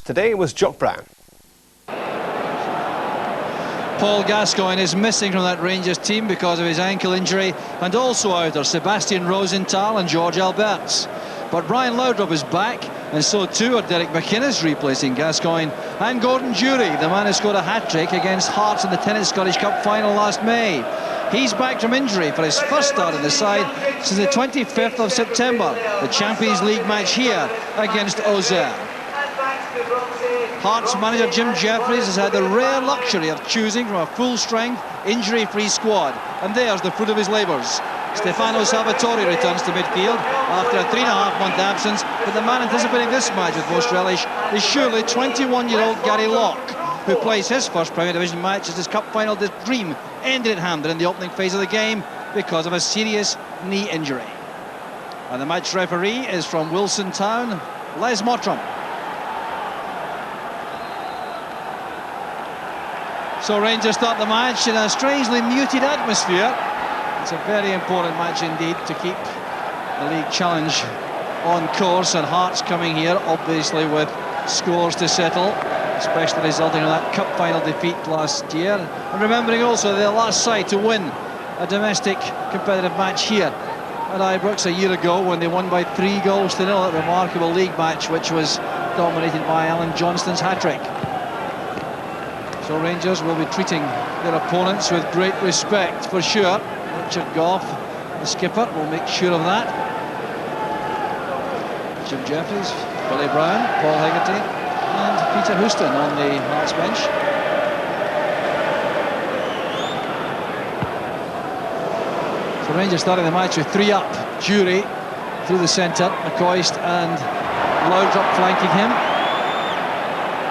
Today was Jock Brown. Paul Gascoigne is missing from that Rangers team because of his ankle injury, and also out are Sebastian Rosenthal and George Alberts. But Brian Laudrup is back, and so too are Derek McInnes replacing Gascoigne, and Gordon Durie, the man who scored a hat-trick against Hearts in the Tennis Scottish Cup final last May. He's back from injury for his first start in the side since the 25th of September, the Champions League match here against Auxerre. Hearts manager Jim Jeffries has had the rare luxury of choosing from a full-strength, injury-free squad, and there's the fruit of his labours. Stefano Salvatore returns to midfield after a 3.5-month absence, but the man anticipating this match with most relish is surely 21-year-old Gary Locke, who plays his first Premier Division match as his cup final dream ended at Hampden in the opening phase of the game because of a serious knee injury. And the match referee is from Wilson Town, Les Mottram. So Rangers start the match in a strangely muted atmosphere. It's a very important match indeed to keep the league challenge on course, and Hearts coming here obviously with scores to settle, especially resulting in that cup final defeat last year, and remembering also the last side to win a domestic competitive match here at Ibrox a year ago when they won by 3 goals to 0, that remarkable league match which was dominated by Alan Johnston's hat-trick. So Rangers will be treating their opponents with great respect for sure. Richard Gough, the skipper, will make sure of that. Jim Jeffries, Billy Brown, Paul Hegarty and Peter Houston on the Hearts bench. So Rangers starting the match with 3 up. Durie through the centre, McCoist and Laudrup flanking him.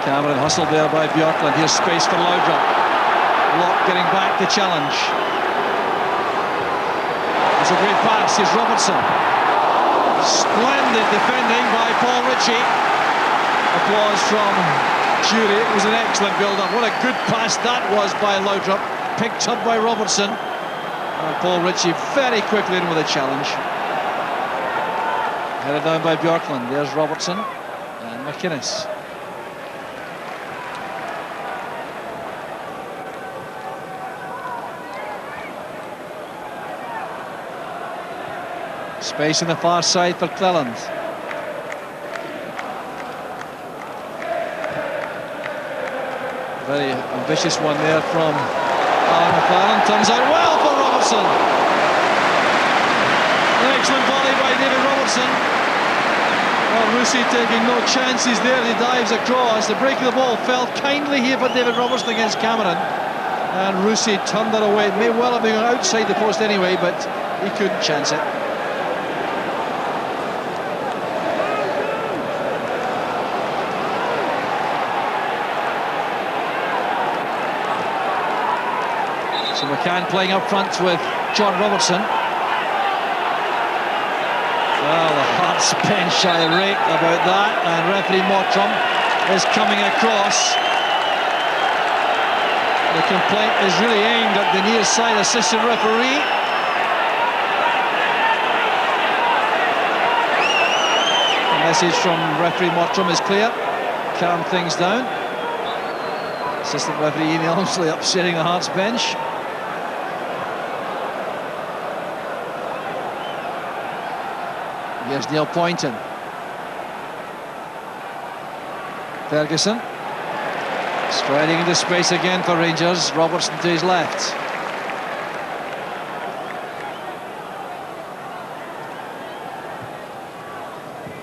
Cameron hustled there by Bjorklund. Here's space for Laudrup. Locke getting back to challenge. It's a great pass. Here's Robertson. Splendid defending by Paul Ritchie. Applause from Durie. It was an excellent build-up. What a good pass that was by Laudrup. Picked up by Robertson. And Paul Ritchie very quickly in with a challenge. Headed down by Bjorklund. There's Robertson and McInnes. Space on the far side for Cleland. Very ambitious one there from Alan McLaren. Turns out well for Robertson. An excellent volley by David Robertson. Well, Rusey taking no chances there. He dives across. The break of the ball fell kindly here for David Robertson against Cameron. And Rusey turned that away. It may well have been outside the post anyway, but he couldn't chance it. So McCann playing up front with John Robertson. Well, the Hearts bench irate about that, and referee Mottram is coming across. The complaint is really aimed at the near side assistant referee. The message from referee Mottram is clear. Calm things down. Assistant referee Ian Elmsley upsetting the Hearts bench. Here's Neil Poynton. Ferguson. Striding into space again for Rangers. Robertson to his left.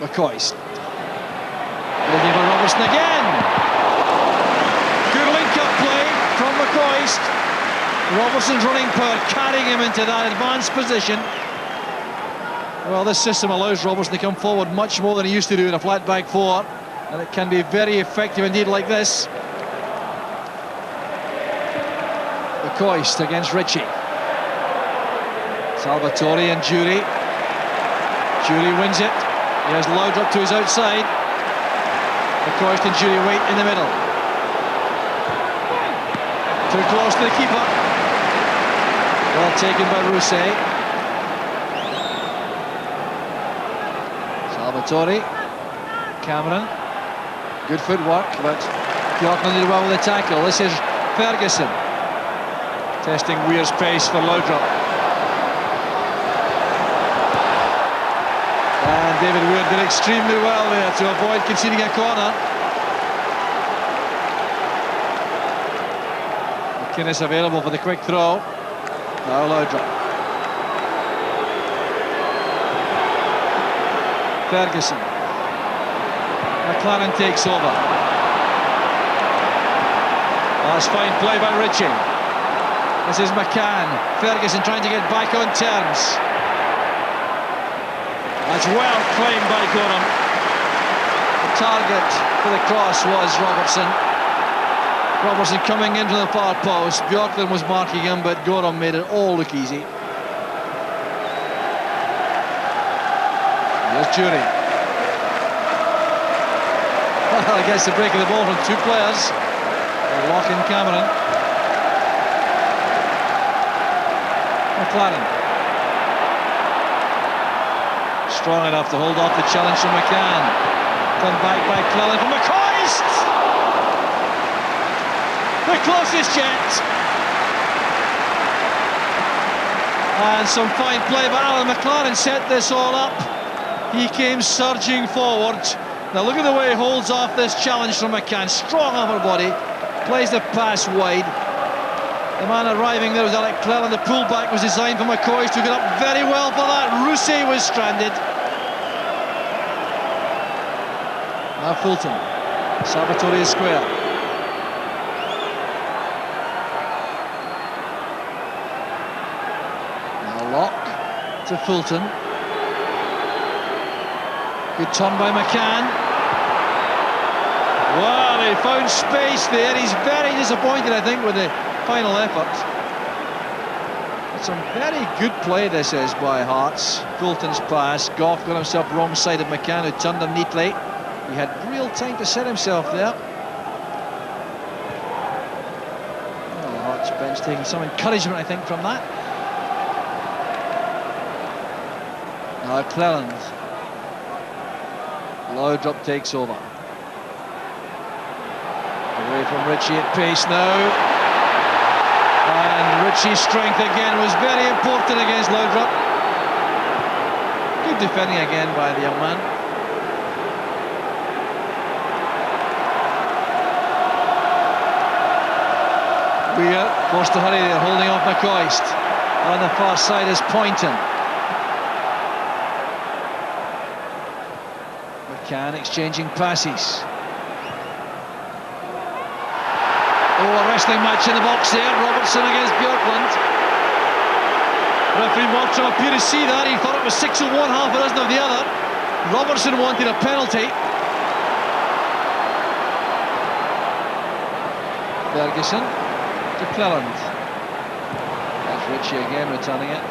McCoist. Looking for Robertson again. Good link-up play from McCoist. Robertson's running power carrying him into that advanced position. Well, this system allows Robertson to come forward much more than he used to do in a flat back 4, and it can be very effective indeed like this. McCoist against Ritchie. Salvatore and Durie. Durie wins it. Here's Laudrup to his outside. McCoist and Durie wait in the middle. Too close to the keeper. Well taken by Rousset. Salvatore. Cameron. Good footwork, but Bjorklund did well with the tackle. This is Ferguson. Testing Weir's pace for Laudrup. And David Weir did extremely well there to avoid conceding a corner. McInnes available for the quick throw. Now Laudrup. Ferguson. McLaren takes over. That's fine play by Ritchie. This is McCann. Ferguson trying to get back on terms. That's well claimed by Gorham. The target for the cross was Robertson. Robertson coming into the far post. Bjorklund was marking him, but Gorham made it all look easy. Here's Jury. Well, he gets the break of the ball from two players. Locke and Cameron. McLaren. Strong enough to hold off the challenge from McCann. Done back by Cleland from McCoist! The closest yet. And some fine play by Alan McLaren set this all up. He came surging forward. Now look at the way he holds off this challenge from McCann. Strong upper body. Plays the pass wide. The man arriving there was Alec Cleland. The pullback was designed for McCoist, who got up very well for that. Rousset was stranded. Now Fulton. Salvatore is square. Now Locke to Fulton. Good turn by McCann. Well, he found space there. He's very disappointed, I think, with the final effort. But some very good play this is by Hearts. Fulton's pass. Gough got himself wrong side of McCann, who turned him neatly. He had real time to set himself there. Well, the Hearts bench taking some encouragement, I think, from that. Now Cleland. Laudrup takes over. Away from Ritchie at pace now. And Ritchie's strength again was very important against Laudrup. Good defending again by the young man. Weir forced to hurry there, holding off McCoist. On the far side is Poynton. McCann exchanging passes. Oh, a wrestling match in the box there. Robertson against Bjorklund. Referee Mottram appeared to see that. He thought it was 6 of one, half a dozen of the other. Robertson wanted a penalty. Ferguson to Cleland. That's Ritchie again returning it.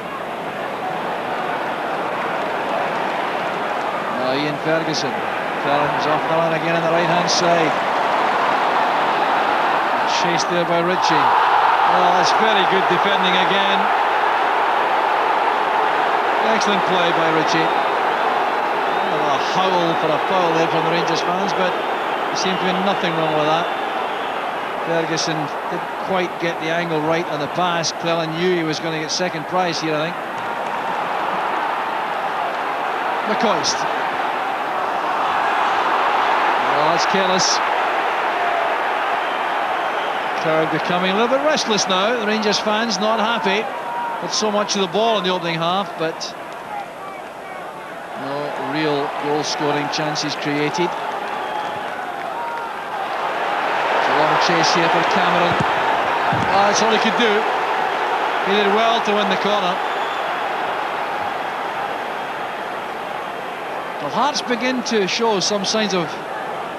Now Ian Ferguson. Cleland's off the line again on the right hand side. Chased there by Ritchie. Oh, that's very good defending again. Excellent play by Ritchie. Oh, a howl for a foul there from the Rangers fans, but there seemed to be nothing wrong with that. Ferguson didn't quite get the angle right on the pass. Cleland knew he was going to get second prize here, I think. McCoist. Oh, that's careless. Crowd becoming a little bit restless now. The Rangers fans not happy with so much of the ball in the opening half, but no real goal-scoring chances created. It's a long chase here for Cameron. Oh, that's all he could do. He did well to win the corner. Well, Hearts begin to show some signs of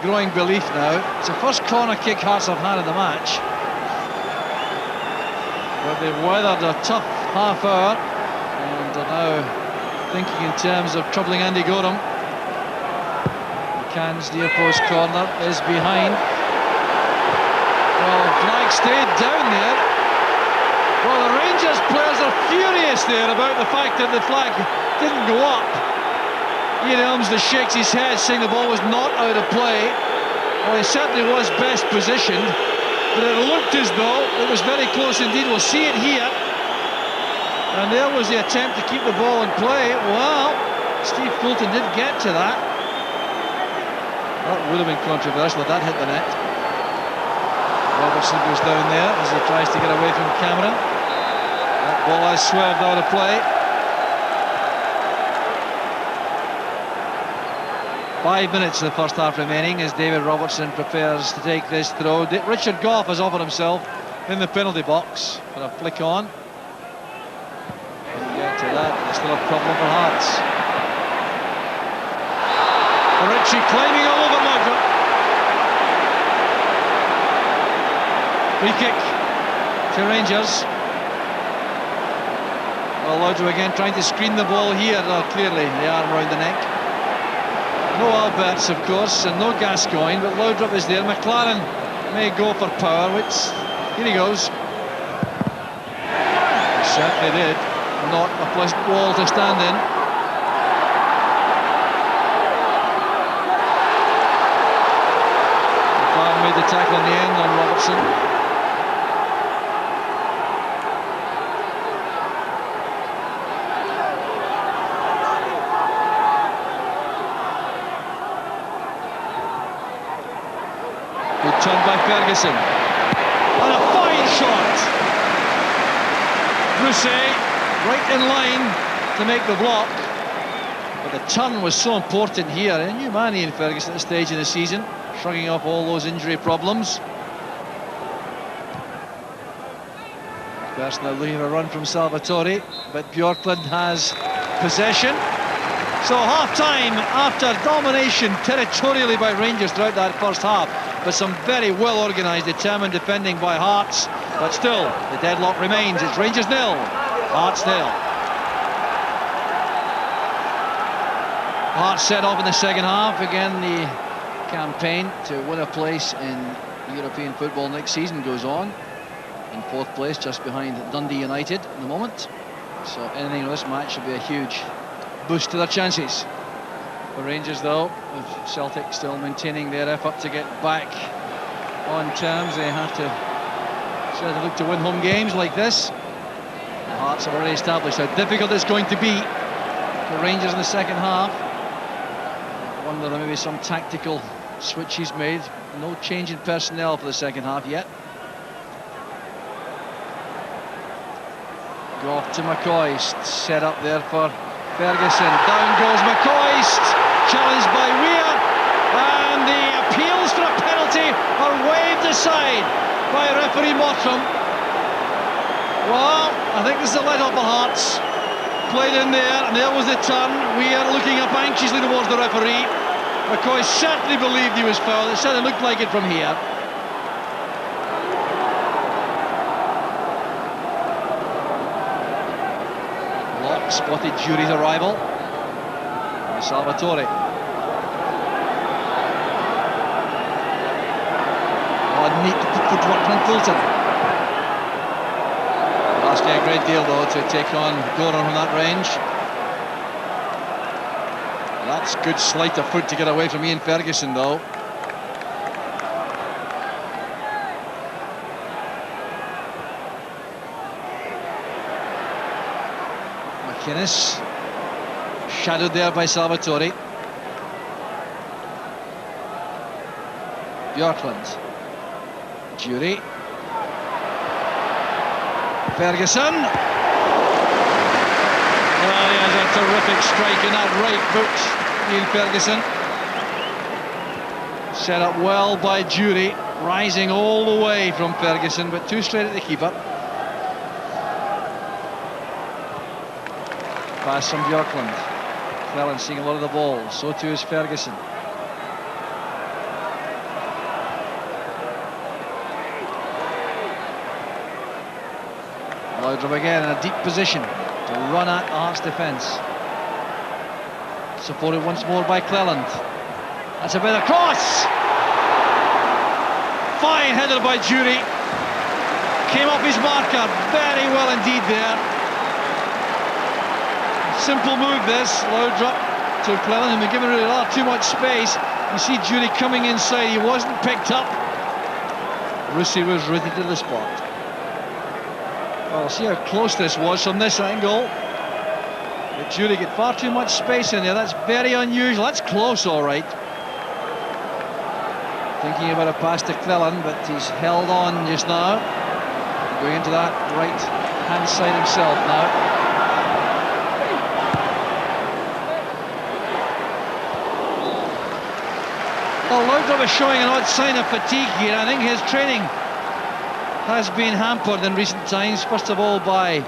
growing belief now. It's the first corner kick Hearts have had in the match. But they've weathered a tough half hour and are now thinking in terms of troubling Andy Gorham. McCann's near post corner is behind. Well, flag stayed down there. Well, the Rangers players are furious there about the fact that the flag didn't go up. Ian Elmslie shakes his head, saying the ball was not out of play. Well, he certainly was best positioned, but it looked as though it was very close indeed. We'll see it here. And there was the attempt to keep the ball in play. Well, Steve Coulton did get to that. That would have been controversial if that hit the net. Robertson goes down there as he tries to get away from Cameron. That ball has swerved out of play. 5 minutes in the first half remaining as David Robertson prepares to take this throw. Richard Gough has offered himself in the penalty box for a flick on. Didn't get to that, it's still a problem for Hearts. Ritchie climbing all over Laudrup. Free kick to Rangers. Well, Laudrup again trying to screen the ball here. Clearly the arm round the neck. No Alberts, of course, and no Gascoigne, but Laudrup is there. McLaren may go for power, which, here he goes. He certainly did. Not a pleasant wall to stand in. McLaren made the tackle in the end on Robertson. Turn by Ferguson, and a fine shot. Brousset right in line to make the block, but the turn was so important here. A new man, Ian Ferguson, at this stage in the season, shrugging off all those injury problems. First now looking for a run from Salvatore, but Bjorklund has possession. So half-time after domination territorially by Rangers throughout that first half, but some very well organised, determined defending by Hearts. But still, the deadlock remains. It's Rangers 0, Hearts 0. Hearts set off in the second half. Again, the campaign to win a place in European football next season goes on. In fourth place, just behind Dundee United at the moment. So anything in this match should be a huge boost to their chances. For Rangers, though, with Celtic still maintaining their effort to get back on terms, they have to look to win home games like this. The Hearts have already established how difficult it's going to be for Rangers in the second half. I wonder there may be some tactical switches made. No change in personnel for the second half yet. Gough to McCoist, set up there for Ferguson. Down goes McCoist. Challenged by Weir, and the appeals for a penalty are waved aside by referee Mottram. Well, I think this is a let up for Hearts. Played in there, and there was the turn. Weir looking up anxiously towards the referee. McCoy certainly believed he was fouled. It certainly looked like it from here. Locke spotted Jury's arrival. Salvatore. Oh, neat footwork from Coulton. Asking a great deal, though, to take on Goran from that range. That's good sleight of foot to get away from Ian Ferguson, though. McInnes. Shadowed there by Salvatore. Bjorklund. Jury. Ferguson. Well, he has a terrific strike in that right foot, Ian Ferguson. Set up well by Jury, rising all the way from Ferguson, but too straight at the keeper. Pass from Bjorklund. Cleland seeing a lot of the ball, so too is Ferguson. Laudrup again in a deep position to run at the Hearts defence. Supported once more by Cleland. That's a bit of cross. Fine header by Jury. Came off his marker very well indeed there. Simple move this. Laudrup to Cleland, who's been given really not too much space. You see Jury coming inside, he wasn't picked up. Rusey was rooted to the spot. Well, see how close this was from this angle. But Jury get far too much space in there. That's very unusual. That's close, all right. Thinking about a pass to Cleland, but he's held on just now. Going into that right-hand side himself now. Well, Laudrup is showing an odd sign of fatigue here. I think his training has been hampered in recent times, first of all by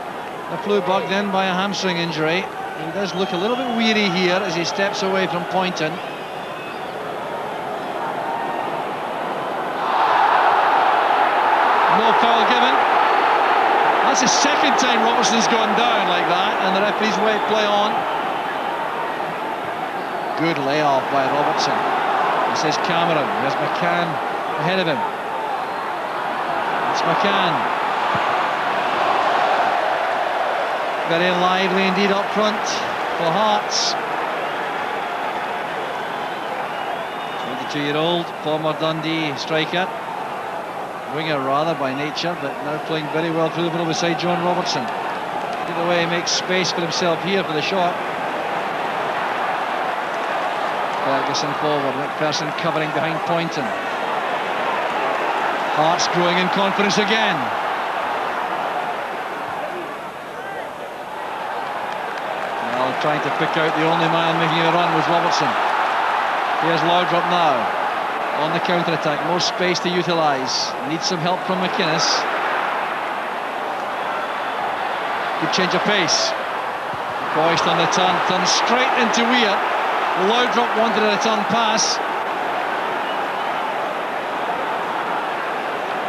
a flu bug, then by a hamstring injury. He does look a little bit weary here as he steps away from Poynton. No foul given. That's the second time Robertson's gone down like that, and the referee's way play on. Good layoff by Robertson. This is Cameron. There's McCann ahead of him. It's McCann. Very lively indeed up front for Hearts. 22-year-old former Dundee striker. Winger rather by nature, but now playing very well through the middle beside John Robertson. Either way, he makes space for himself here for the shot. Ferguson forward, McPherson covering behind Poynton. Hearts growing in confidence again. Well, trying to pick out the only man making a run was Robertson. Here's Laudrup now. On the counter-attack, more space to utilise. Needs some help from McInnes. Good change of pace. Boyce on the turn, turns straight into Weir. Laudrup wanted a return pass.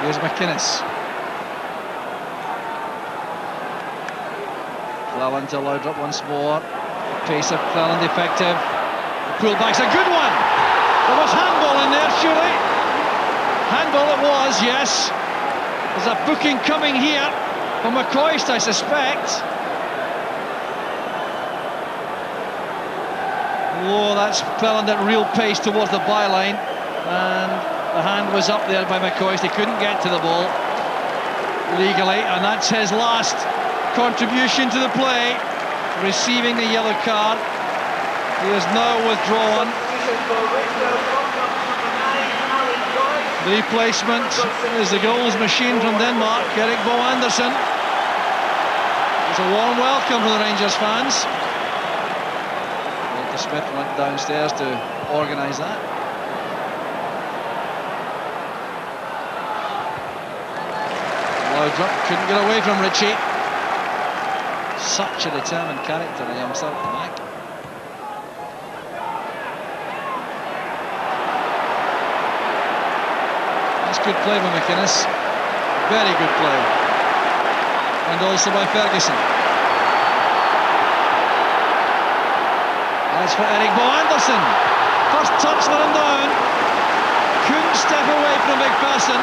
Here's McInnes. Cleland to Laudrup once more. The pace of Cleland effective. The pullback's a good one. There was handball in there, surely. Handball it was, yes. There's a booking coming here from McCoist, I suspect. Oh, that's Cleland at real pace towards the byline. And the hand was up there by McCoist. He couldn't get to the ball legally. And that's his last contribution to the play. Receiving the yellow card. He is now withdrawn. The replacement is the goals machine from Denmark, Erik Bo Andersen. It's a warm welcome for the Rangers fans. Walter Smith went downstairs to organise that. Laudrup couldn't get away from Ritchie. Such a determined character, the youngster at the back. Good play by McInnes, very good play, and also by Ferguson. As for Erik Bo Andersen, first touch let him down, couldn't step away from McPherson.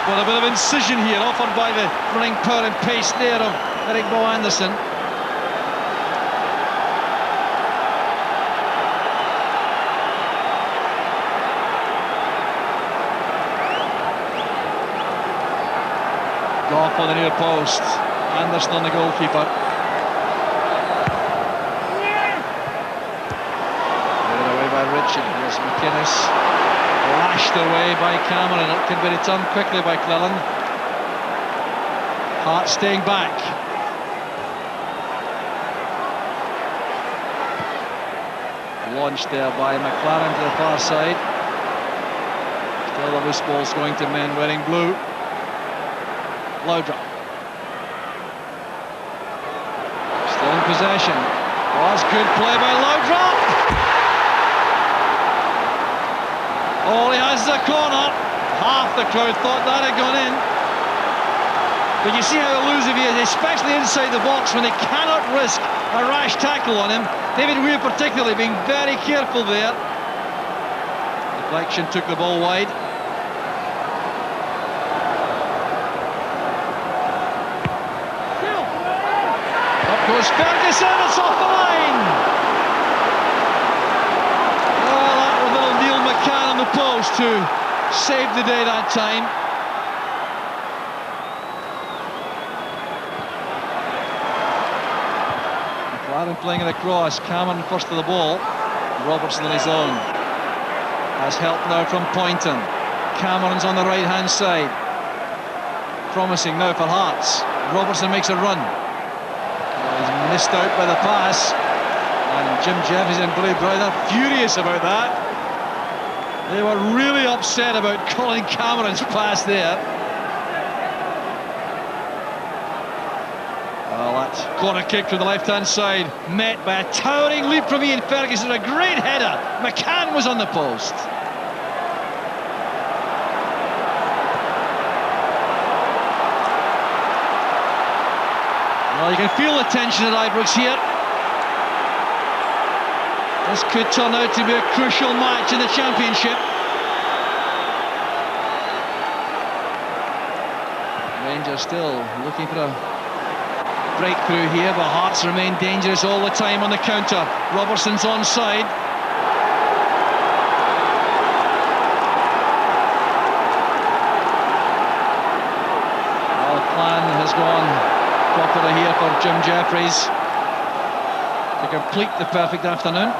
But a bit of incision here offered by the running power and pace there of Erik Bo Andersen. Off on the near post. Anderson on the goalkeeper. Cleared away by Ritchie. Here's McInnes. Lashed away by Cameron. It can be returned quickly by Cleland. Hart staying back. Launched there by McLaren to the far side. Still the loose balls going to men wearing blue. Laudrup. Still in possession. Was good play by Laudrup. All he has is a corner. Half the crowd thought that had gone in. But you see how elusive he is, especially inside the box when they cannot risk a rash tackle on him. David Weir particularly being very careful there. Deflection took the ball wide. Goes Ferguson, it's off the line! post who saved the day that time. McLaren playing it across. Cameron first to the ball. Robertson on his own. Has help now from Poynton. Cameron's on the right-hand side. Promising now for Hearts. Robertson makes a run. He's missed out by the pass. And Jim Jeffries and Billy Brown are furious about that. They were really upset about Colin Cameron's pass there. Well, that corner kick from the left-hand side, met by a towering leap from Ian Ferguson. A great header. McCann was on the post. Well, you can feel the tension at Ibrox here. This could turn out to be a crucial match in the Championship. Rangers still looking for a breakthrough here, but Hearts remain dangerous all the time on the counter. Robertson's onside. Well, the plan has gone properly here for Jim Jeffries to complete the perfect afternoon.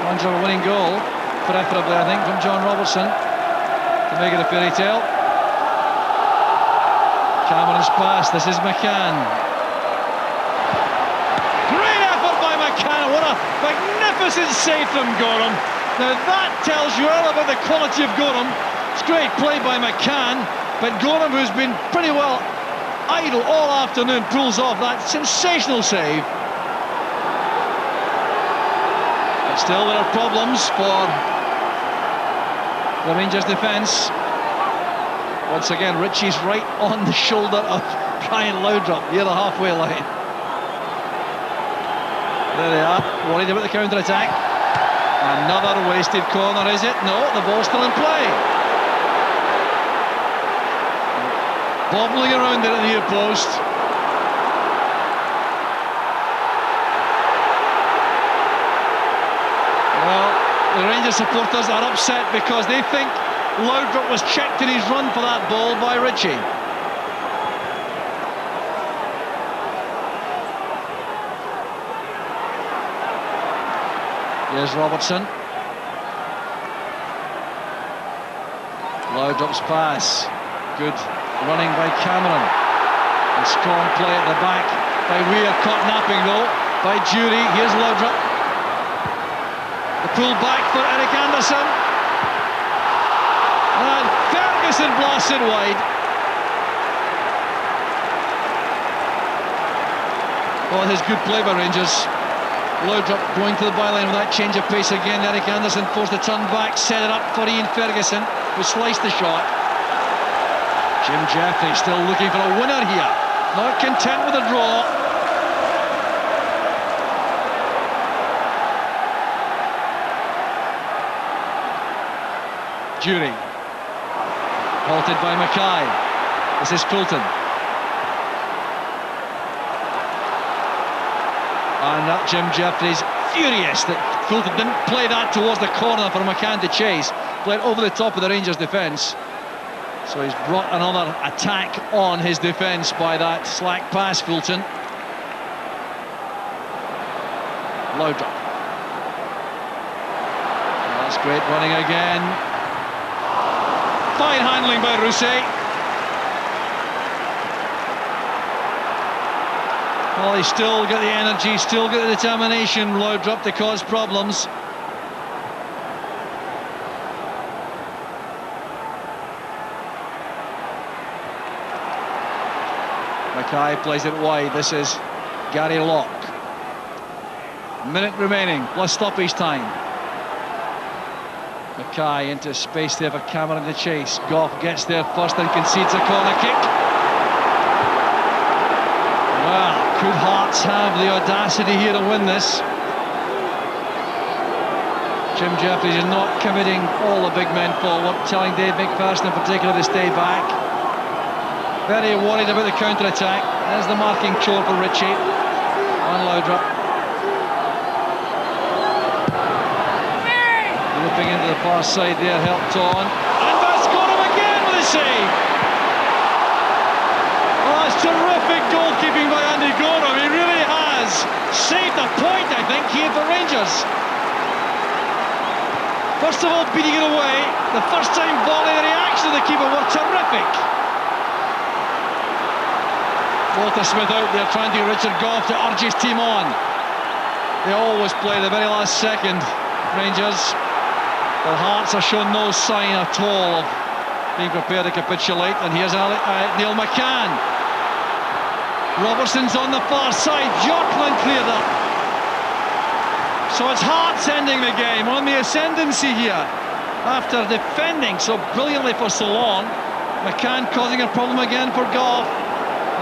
One of a winning goal, preferably I think from John Robertson, to make it a fairy tale. Cameron's pass, this is McCann. Great effort by McCann, what a magnificent save from Gorham. Now that tells you all about the quality of Gorham. It's great play by McCann, but Gorham, who's been pretty well idle all afternoon, pulls off that sensational save. But still there are problems for the Rangers defence. Once again, Ritchie's right on the shoulder of Brian Laudrup near the halfway line. There they are, worried about the counter-attack. Another wasted corner, is it? No, the ball's still in play. Bobbling around there at the near post. Well, the Rangers supporters are upset because they think Laudrup was checked in his run for that ball by Ritchie. Here's Robertson. Laudrup's pass. Good running by Cameron. And strong play at the back by Weir, caught napping though by Jury. Here's Laudrup. The pull back for Eric Anderson. And Ferguson blasts it wide. Well, his good play by Rangers. Laudrup going to the byline with that change of pace again. Eric Anderson forced to turn back, set it up for Ian Ferguson, who sliced the shot. Jim Jeffries still looking for a winner here. Not content with a draw. Jury. Halted by Mackay. This is Fulton. And that Jim Jeffries furious that Fulton didn't play that towards the corner for McCann to chase. Played over the top of the Rangers defence. So he's brought another attack on his defence by that slack pass, Fulton. Laudrup. That's great running again. Fine handling by Rousset. Well, he's still got the energy, still got the determination, Laudrup, to cause problems. Mackay plays it wide. This is Gary Locke. Minute remaining, plus stoppage time. Mackay into space there for Cameron to chase. Gough gets there first and concedes a corner kick. Well, could Hearts have the audacity here to win this? Jim Jeffries is not committing all the big men forward, telling Dave McPherson in particular to stay back. Very worried about the counter-attack. There's the marking chore for Ritchie on Laudrup. The slipping into the far side there, helped on. And that's got him again with a save! Oh, that's terrific goalkeeping by Andy Goram. He really has saved a point, I think, here for Rangers. First of all, beating it away. The first time volley, the reaction of the keeper were terrific. Walter Smith out there trying to get Richard Gough to urge his team on. They always play the very last second, Rangers. Well, Hearts have shown no sign at all of being prepared to capitulate. And here's Neil McCann. Robertson's on the far side. Bjorkman cleared up. So it's Hearts ending the game on the ascendancy here. After defending so brilliantly for so long, McCann causing a problem again for Gough.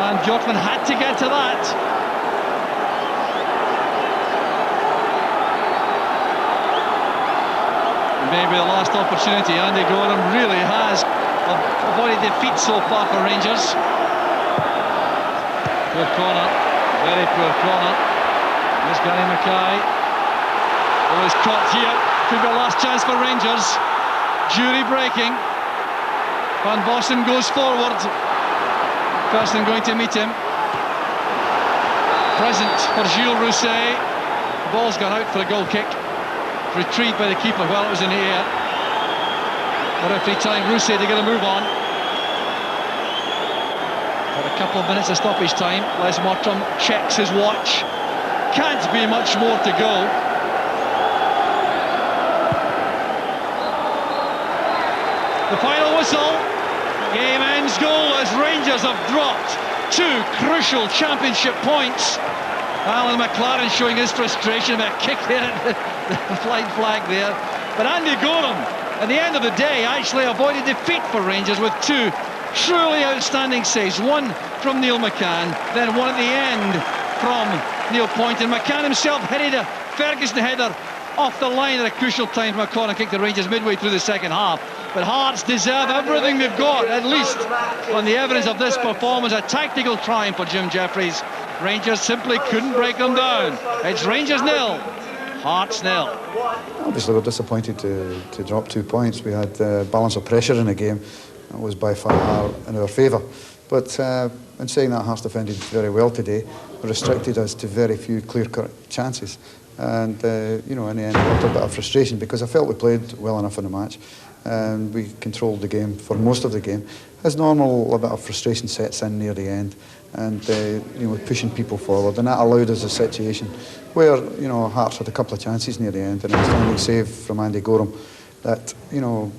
And Bjorkman had to get to that. Maybe the last opportunity. Andy Goram really has avoided defeat so far for Rangers. Poor corner, very poor corner. There's Gary Mackay. Oh, he's caught here. Could be a last chance for Rangers. Jury breaking. Van Bossen goes forward. Person going to meet him. Present for Gilles Rousset. The ball's gone out for a goal kick. Retrieved by the keeper while it was in the air. The referee telling Rousset to get a move on. For a couple of minutes of stoppage time, Les Mortram checks his watch. Can't be much more to go. The final whistle. Game ends goalless. Rangers have dropped 2 crucial championship points. Alan McLaren showing his frustration about a kick there at the flight flag there. But Andy Goram, at the end of the day, actually avoided defeat for Rangers with 2 truly outstanding saves. One from Neil McCann, then one at the end from Neil Pointon. McCann himself headed a Ferguson header off the line at a crucial time from a corner kick to Rangers midway through the second half. But Hearts deserve everything they've got, at least on the evidence of this performance. A tactical triumph for Jim Jeffries. Rangers simply couldn't break them down. It's Rangers 0, Hearts 0. Obviously we're disappointed to drop 2 points. We had balance of pressure in the game. That was by far in our favour. But in saying that, Hearts defended very well today, restricted us to very few clear-cut chances. And, you know, in the end, a little bit of frustration because I felt we played well enough in the match. And we controlled the game for most of the game. As normal, a bit of frustration sets in near the end, and you know, pushing people forward, and that allowed us a situation where, you know, Hearts had a couple of chances near the end, and an outstanding save from Andy Goram that, you know,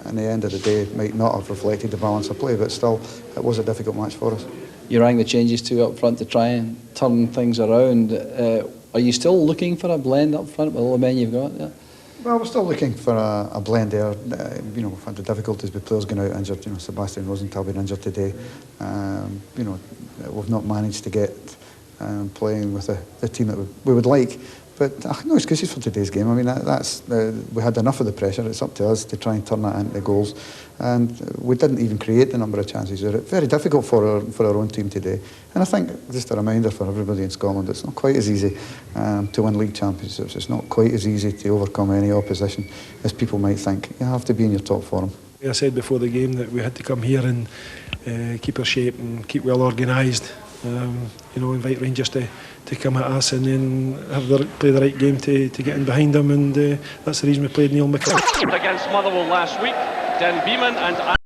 in the end of the day might not have reflected the balance of play, but still it was a difficult match for us. You rang the changes too up front to try and turn things around. Are you still looking for a blend up front with all the men you've got? Yeah. Well, we're still looking for a blend there. You know, we've had the difficulties with players going out injured. You know, Sebastian Rosenthal being injured today. You know, we've not managed to get playing with the team that we would like. But no excuses for today's game. I mean, we had enough of the pressure. It's up to us to try and turn that into goals. And we didn't even create the number of chances. They were very difficult for our own team today. And I think, just a reminder for everybody in Scotland, it's not quite as easy to win league championships. It's not quite as easy to overcome any opposition as people might think. You have to be in your top form. I said before the game that we had to come here and keep our shape and keep well organised. You know, invite Rangers to come at us and then play the right game to get in behind them, and that's the reason we played Neil McCann. Against Motherwell last week, Dan Beeman and